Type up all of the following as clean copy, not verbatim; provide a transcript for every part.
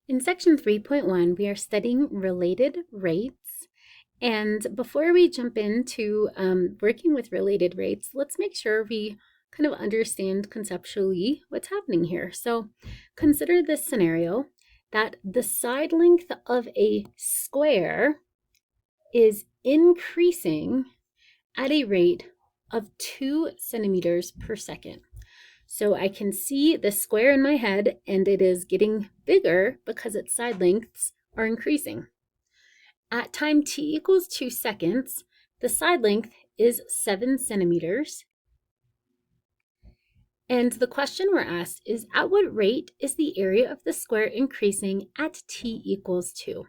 In section 3.1, we are studying related rates. And before we jump into working with related rates, let's make sure we kind of understand conceptually what's happening here. So consider this scenario that the side length of a square is increasing at a rate of 2 centimeters per second. So I can see the square in my head, and it is getting bigger because its side lengths are increasing. At time t equals 2 seconds, the side length is 7 centimeters. And the question we're asked is, at what rate is the area of the square increasing at t equals 2?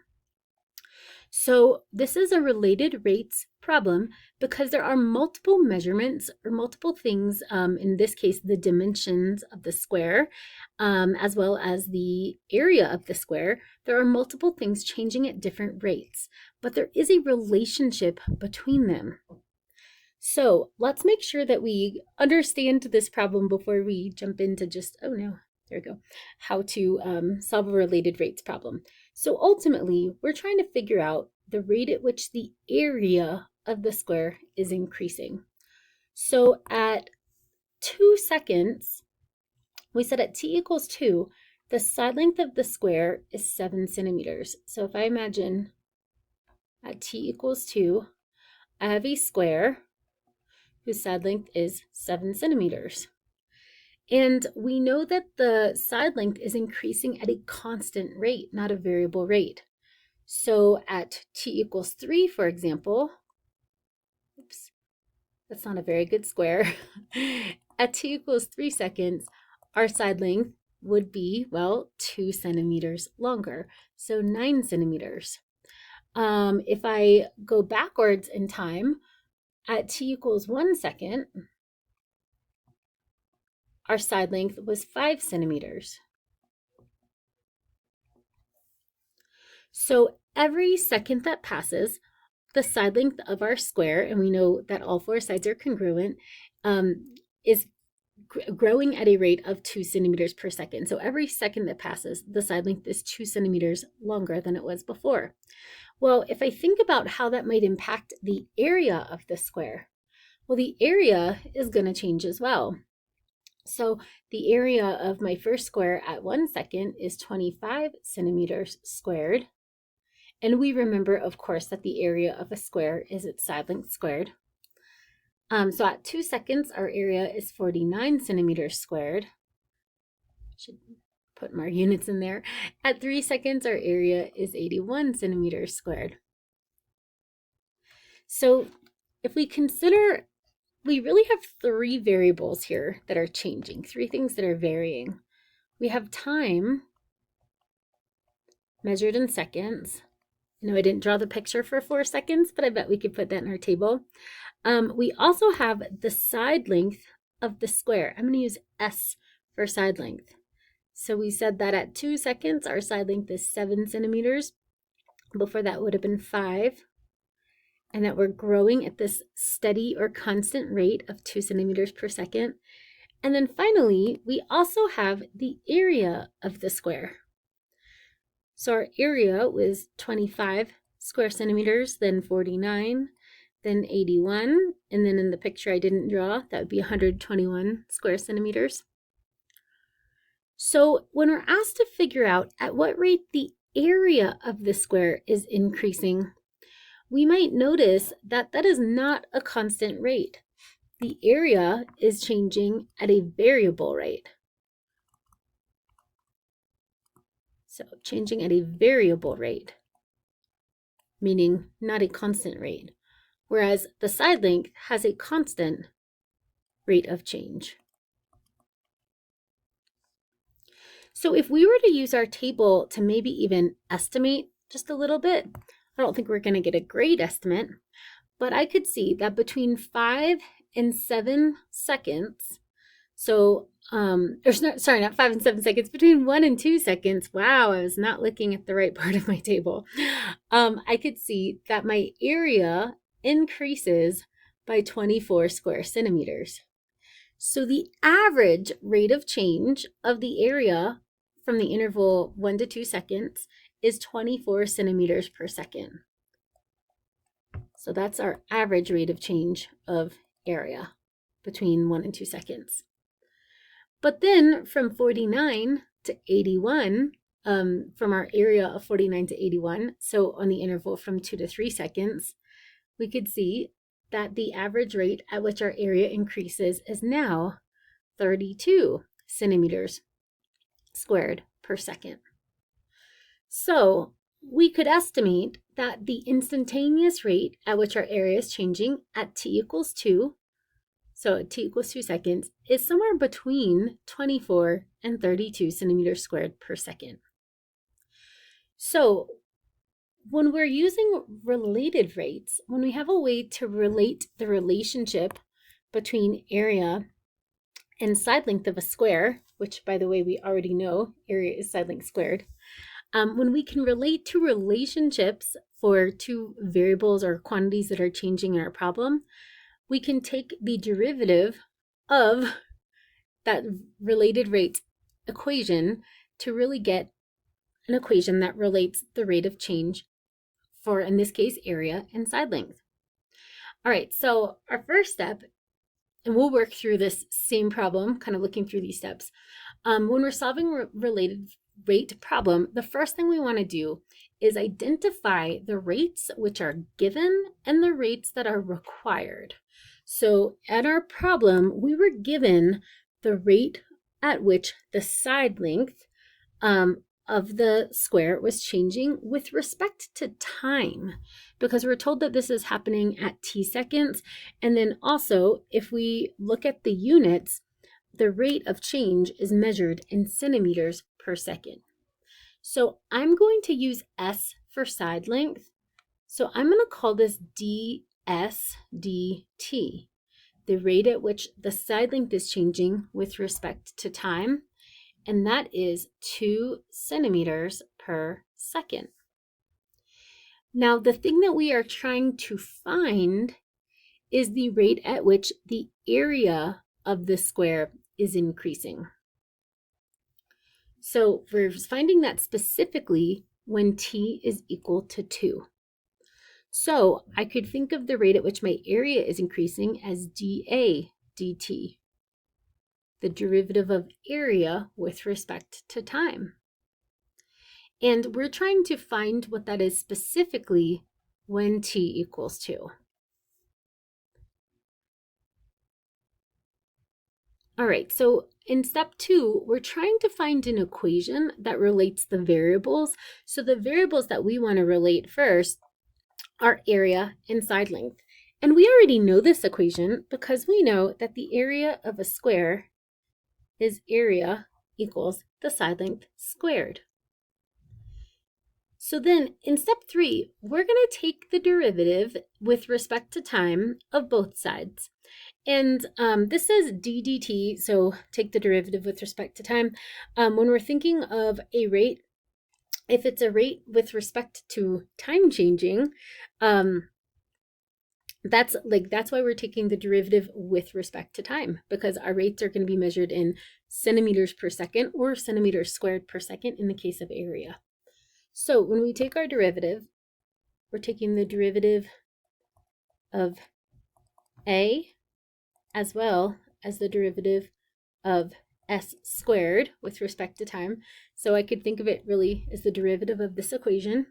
So this is a related rates problem because there are multiple measurements or multiple things, in this case, the dimensions of the square, as well as the area of the square. There are multiple things changing at different rates, but there is a relationship between them. So let's make sure that we understand this problem before we jump into just, oh no, there we go, how to solve a related rates problem. So ultimately, we're trying to figure out the rate at which the area of the square is increasing. So at 2 seconds, we said at t equals 2, the side length of the square is 7 centimeters. So if I imagine at t equals 2, I have a square whose side length is 7 centimeters. And we know that the side length is increasing at a constant rate, not a variable rate. So at t equals 3, for example, oops, that's not a very good square. At t equals 3 seconds, our side length would be, well, 2 centimeters longer, so 9 centimeters. If I go backwards in time, at t equals 1 second, our side length was 5 centimeters. So every second that passes, the side length of our square, and we know that all 4 sides are congruent, is growing at a rate of 2 centimeters per second. So every second that passes, the side length is 2 centimeters longer than it was before. Well, if I think about how that might impact the area of the square, well, the area is going to change as well. So the area of my first square at 1 second is 25 centimeters squared. And we remember, of course, that the area of a square is its side length squared. So at 2 seconds, our area is 49 centimeters squared. Should put more units in there. At 3 seconds, our area is 81 centimeters squared. So if we consider, we really have 3 variables here that are changing, 3 things that are varying. We have time measured in seconds. No, I didn't draw the picture for 4 seconds, but I bet we could put that in our table. We also have the side length of the square. I'm going to use S for side length. So we said that at 2 seconds, our side length is 7 centimeters. Before that would have been 5. And that we're growing at this steady or constant rate of 2 centimeters per second. And then finally, we also have the area of the square. So our area was 25 square centimeters, then 49, then 81, and then in the picture I didn't draw, that would be 121 square centimeters. So when we're asked to figure out at what rate the area of the square is increasing, we might notice that that is not a constant rate. The area is changing at a variable rate. So changing at a variable rate, meaning not a constant rate, whereas the side length has a constant rate of change. So if we were to use our table to maybe even estimate just a little bit, I don't think we're going to get a great estimate, but I could see that between 5 and 7 seconds, so not 5 and 7 seconds, between 1 and 2 seconds, wow, I was not looking at the right part of my table. I could see that my area increases by 24 square centimeters. So the average rate of change of the area from the interval 1 to 2 seconds is 24 centimeters per second. So that's our average rate of change of area between 1 and 2 seconds. But then from 49 to 81, from our area of 49 to 81, so on the interval from 2 to 3 seconds, we could see that the average rate at which our area increases is now 32 centimeters squared per second. So we could estimate that the instantaneous rate at which our area is changing at t equals 2, so at t equals 2 seconds, is somewhere between 24 and 32 centimeters squared per second. So when we're using related rates, when we have a way to relate the relationship between area and side length of a square, which by the way, we already know area is side length squared, when we can relate to relationships for two variables or quantities that are changing in our problem, we can take the derivative of that related rate equation to really get an equation that relates the rate of change for, in this case, area and side length. All right, so our first step, and we'll work through this same problem, kind of looking through these steps. When we're solving a related rate problem, the first thing we want to do is identify the rates which are given and the rates that are required. So at our problem, we were given the rate at which the side length of the square was changing with respect to time, because we're told that this is happening at t seconds. And then also, if we look at the units, the rate of change is measured in centimeters per second. So I'm going to use S for side length. So I'm going to call this ds dt, the rate at which the side length is changing with respect to time, and that is 2 centimeters per second. Now, the thing that we are trying to find is the rate at which the area of the square is increasing. So we're finding that specifically when t is equal to 2. So I could think of the rate at which my area is increasing as dA dt, the derivative of area with respect to time. And we're trying to find what that is specifically when t equals 2. All right, so in step 2, we're trying to find an equation that relates the variables. So the variables that we want to relate first are area and side length. And we already know this equation because we know that the area of a square is area equals the side length squared. So then in step 3, we're going to take the derivative with respect to time of both sides. And this is d dt, so take the derivative with respect to time. When we're thinking of a rate, if it's a rate with respect to time changing, that's why we're taking the derivative with respect to time, because our rates are going to be measured in centimeters per second or centimeters squared per second in the case of area. So when we take our derivative, we're taking the derivative of a as well as the derivative of s squared with respect to time. So I could think of it really as the derivative of this equation.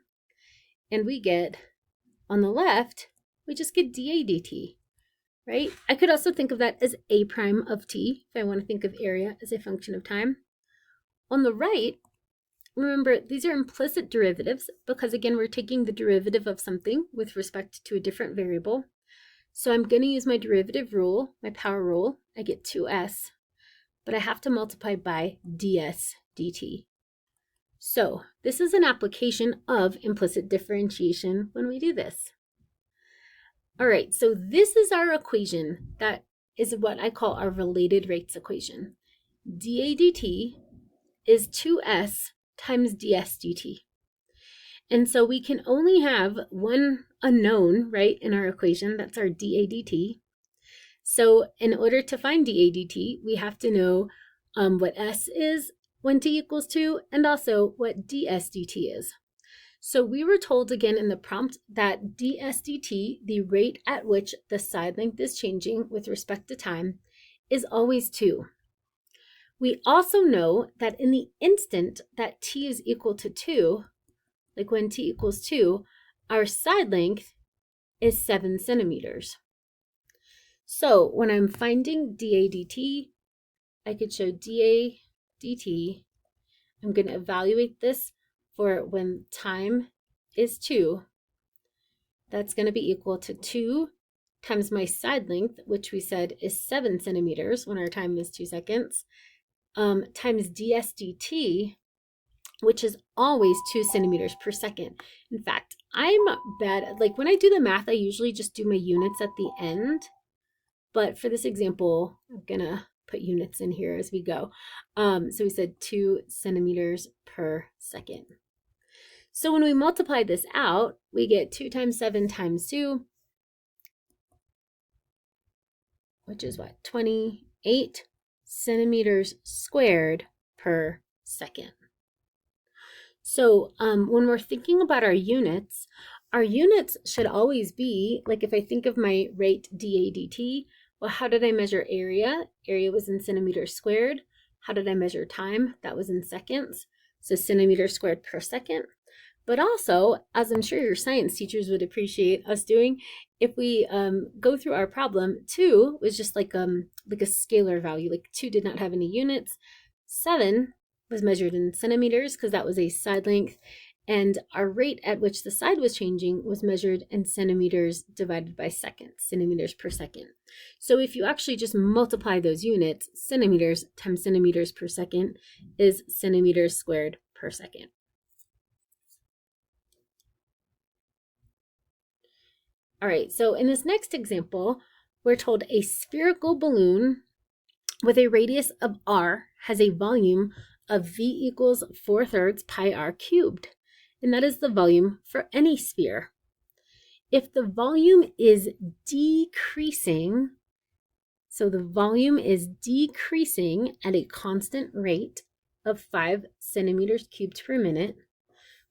And we get, on the left, we just get dA dt, right? I could also think of that as a prime of t, if I want to think of area as a function of time. On the right, remember, these are implicit derivatives because, again, we're taking the derivative of something with respect to a different variable. So I'm going to use my derivative rule, my power rule. I get 2s, but I have to multiply by ds dt. So this is an application of implicit differentiation when we do this. All right, so this is our equation. That is what I call our related rates equation. dA dt is 2s times ds dt. And so we can only have one unknown, right, in our equation. That's our dA dt. So in order to find dA dt, we have to know what s is when t equals 2, and also what ds dt is. So we were told again in the prompt that ds dt, the rate at which the side length is changing with respect to time, is always 2. We also know that in the instant that t is equal to 2, like when t equals 2, our side length is 7 centimeters. So when I'm finding dA dt, I could show dA dt. I'm going to evaluate this for when time is 2. That's going to be equal to 2 times my side length, which we said is 7 centimeters when our time is 2 seconds, times ds dt, which is always 2 centimeters per second. In fact, I'm bad at, like when I do the math, I usually just do my units at the end. But for this example, I'm going to put units in here as we go. So we said 2 centimeters per second. So when we multiply this out, we get 2 times 7 times 2, which is what? 28 centimeters squared per second. So when we're thinking about our units should always be, like if I think of my rate dA dt, well, how did I measure area? Area was in centimeters squared. How did I measure time? That was in seconds. So centimeters squared per second. But also, as I'm sure your science teachers would appreciate us doing, if we go through our problem, 2 was just like a scalar value. Like 2 did not have any units. 7 was measured in centimeters because that was a side length. And our rate at which the side was changing was measured in centimeters divided by seconds, centimeters per second. So if you actually just multiply those units, centimeters times centimeters per second is centimeters squared per second. All right, so in this next example, we're told a spherical balloon with a radius of r has a volume of v equals 4/3 pi r cubed. And that is the volume for any sphere. If the volume is decreasing, so the volume is decreasing at a constant rate of 5 centimeters cubed per minute,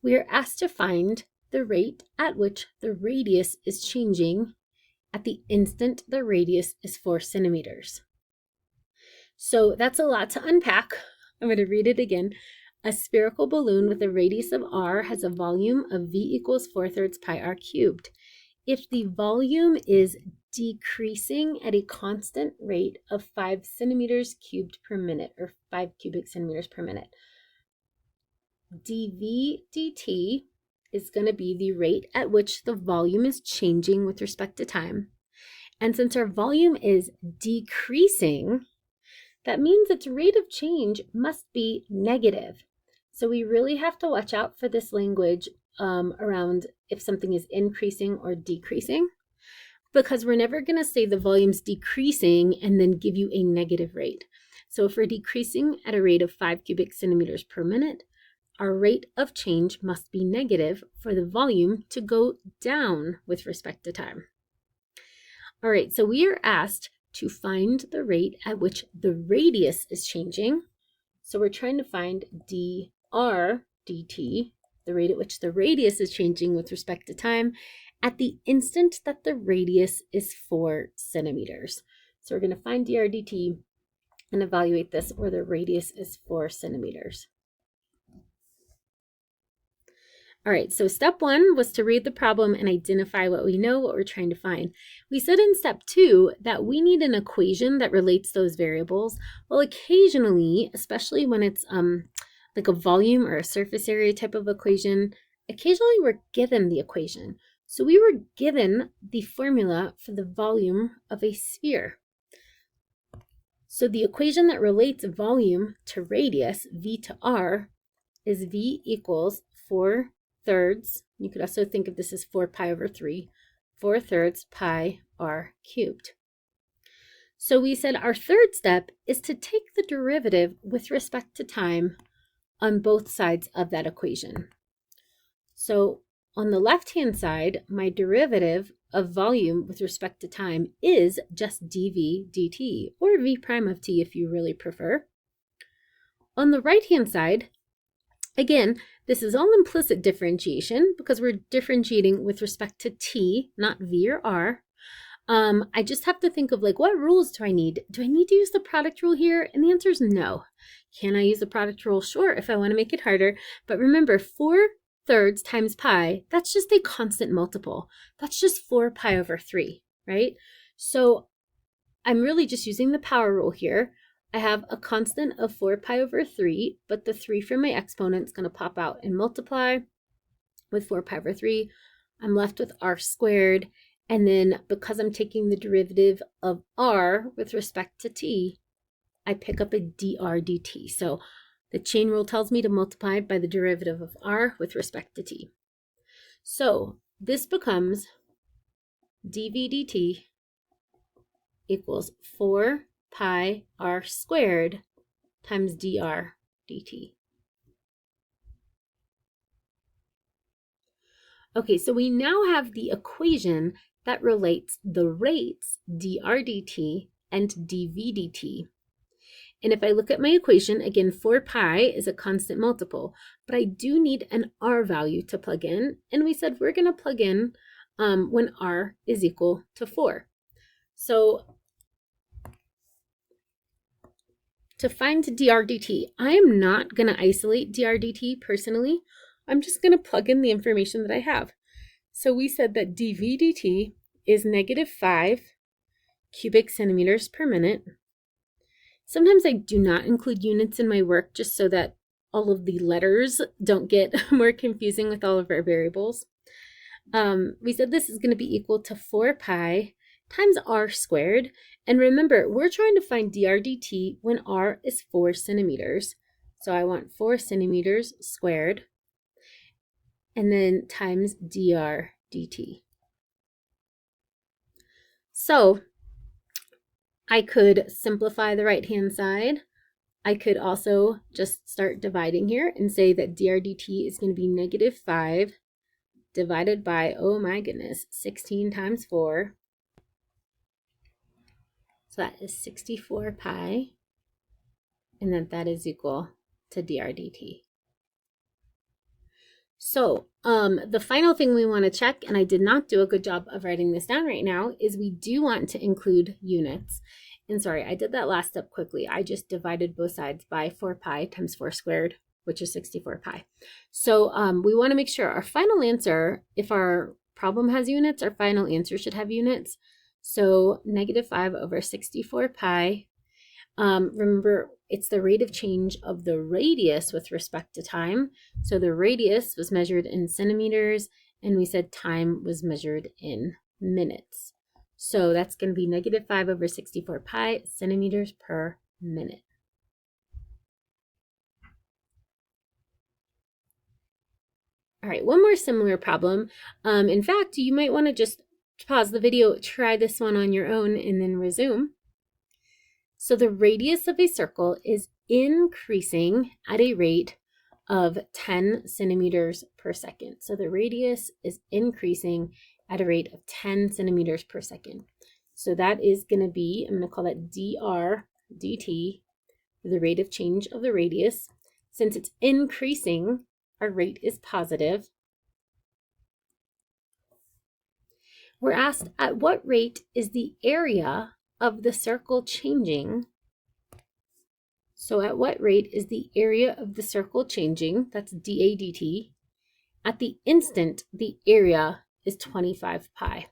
we are asked to find the rate at which the radius is changing at the instant the radius is 4 centimeters. So that's a lot to unpack. I'm going to read it again. A spherical balloon with a radius of r has a volume of v equals 4/3 pi r cubed. If the volume is decreasing at a constant rate of 5 centimeters cubed per minute, or 5 cubic centimeters per minute, dv dt is going to be the rate at which the volume is changing with respect to time. And since our volume is decreasing, that means its rate of change must be negative. So we really have to watch out for this language around if something is increasing or decreasing, because we're never going to say the volume's decreasing and then give you a negative rate. So if we're decreasing at a rate of 5 cubic centimeters per minute, our rate of change must be negative for the volume to go down with respect to time. All right, so we are asked to find the rate at which the radius is changing. So we're trying to find dr dt, the rate at which the radius is changing with respect to time at the instant that the radius is 4 centimeters. So we're going to find dr dt and evaluate this where the radius is 4 centimeters. All right, so step 1 was to read the problem and identify what we know, what we're trying to find. We said in step 2 that we need an equation that relates those variables. Well, occasionally, especially when it's like a volume or a surface area type of equation, occasionally we're given the equation. So we were given the formula for the volume of a sphere. So the equation that relates volume to radius, v to r, is v equals 4/3. You could also think of this as 4 pi over 3, 4/3 pi r cubed. So we said our third step is to take the derivative with respect to time on both sides of that equation. So on the left-hand side, my derivative of volume with respect to time is just dv dt, or v prime of t if you really prefer. on the right-hand side, again, this is all implicit differentiation because we're differentiating with respect to t, not v or r. I just have to think of like, what rules do I need? Do I need to use the product rule here? And the answer is no. Can I use the product rule? Sure, if I want to make it harder. But remember, 4/3 times pi, that's just a constant multiple. That's just 4 pi over 3, right? So I'm really just using the power rule here. I have a constant of 4 pi over 3, but the 3 from my exponent is going to pop out and multiply with 4 pi over 3. I'm left with r squared. And then because I'm taking the derivative of r with respect to t, I pick up a dr dt. So the chain rule tells me to multiply by the derivative of r with respect to t. So this becomes dv dt equals 4 pi r squared times dr dt. Okay, so we now have the equation that relates the rates dr dt and dv dt. And if I look at my equation, again, 4 pi is a constant multiple, but I do need an r value to plug in. And we said we're going to plug in when r is equal to 4. So to find dr dt, I am not going to isolate dr dt personally. I'm just going to plug in the information that I have. So we said that dv dt is -5 cubic centimeters per minute. Sometimes I do not include units in my work just so that all of the letters don't get more confusing with all of our variables. We said this is going to be equal to 4 pi times r squared. And remember, we're trying to find dr dt when r is 4 centimeters. So I want 4 centimeters squared, and then times dr dt. So I could simplify the right-hand side. I could also just start dividing here and say that dr dt is going to be -5 divided by, oh my goodness, 16 times 4. So that is 64 pi, and then that is equal to dr dt. So the final thing we want to check, and I did not do a good job of writing this down right now, is we do want to include units. And sorry, I did that last step quickly. I just divided both sides by 4 pi times 4 squared, which is 64 pi. So we want to make sure our final answer, if our problem has units, our final answer should have units. So -5 over 64 pi. Remember, it's the rate of change of the radius with respect to time. So the radius was measured in centimeters, and we said time was measured in minutes. So that's going to be -5 over 64 pi centimeters per minute. All right, one more similar problem. In fact, you might want to just pause the video, try this one on your own, and then resume. So the radius of a circle is increasing at a rate of 10 centimeters per second. So the radius is increasing at a rate of 10 centimeters per second. So that is going to be, I'm going to call that dr dt, the rate of change of the radius. Since it's increasing, our rate is positive. We're asked, at what rate is the area of the circle changing? So at what rate is the area of the circle changing? That's dA dt. At the instant, the area is 25 pi.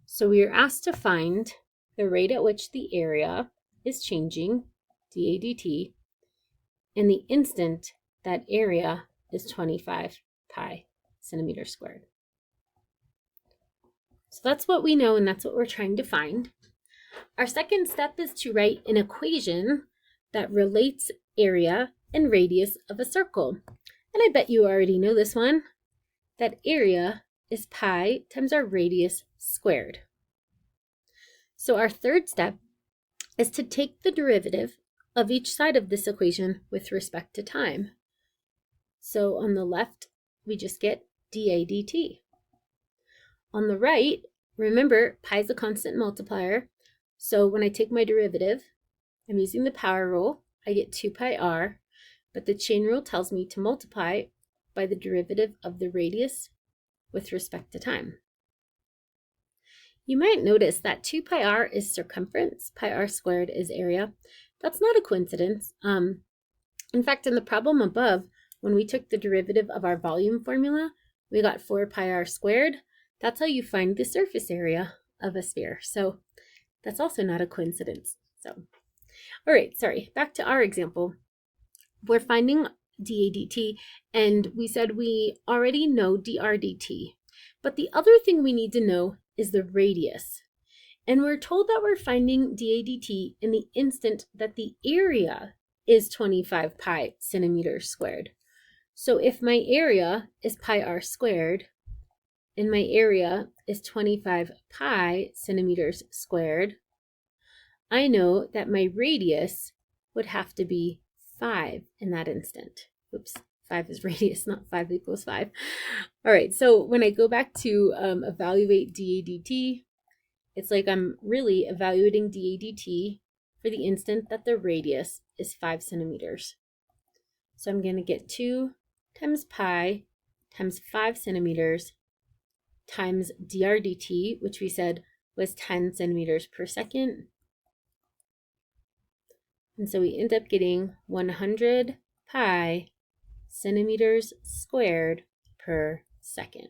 So we are asked to find the rate at which the area is changing, dA dt, and the instant that area is 25 pi centimeters squared. So that's what we know, and that's what we're trying to find. Our second step is to write an equation that relates area and radius of a circle. And I bet you already know this one, that area is pi times our radius squared. So our third step is to take the derivative of each side of this equation with respect to time. So on the left, we just get dA dt. On the right, remember, pi is a constant multiplier. So when I take my derivative, I'm using the power rule. I get 2 pi r. but the chain rule tells me to multiply by the derivative of the radius with respect to time. You might notice that 2 pi r is circumference, pi r squared is area. That's not a coincidence. In fact, in the problem above, when we took the derivative of our volume formula, we got 4 pi r squared. That's how you find the surface area of a sphere. So that's also not a coincidence. All right, back to our example. We're finding dA dt, and we said we already know dr dt. But the other thing we need to know is the radius. And we're told that we're finding dA dt in the instant that the area is 25 pi centimeters squared. So if my area is pi r squared, and my area is 25 pi centimeters squared, I know that my radius would have to be 5 in that instant. Oops, 5 is radius, not 5 equals 5. All right, so when I go back to evaluate dA dt, it's like I'm really evaluating dA dt for the instant that the radius is 5 centimeters. So I'm going to get 2 times pi times 5 centimeters times dr dt, which we said was 10 centimeters per second. And so we end up getting 100 pi centimeters squared per second.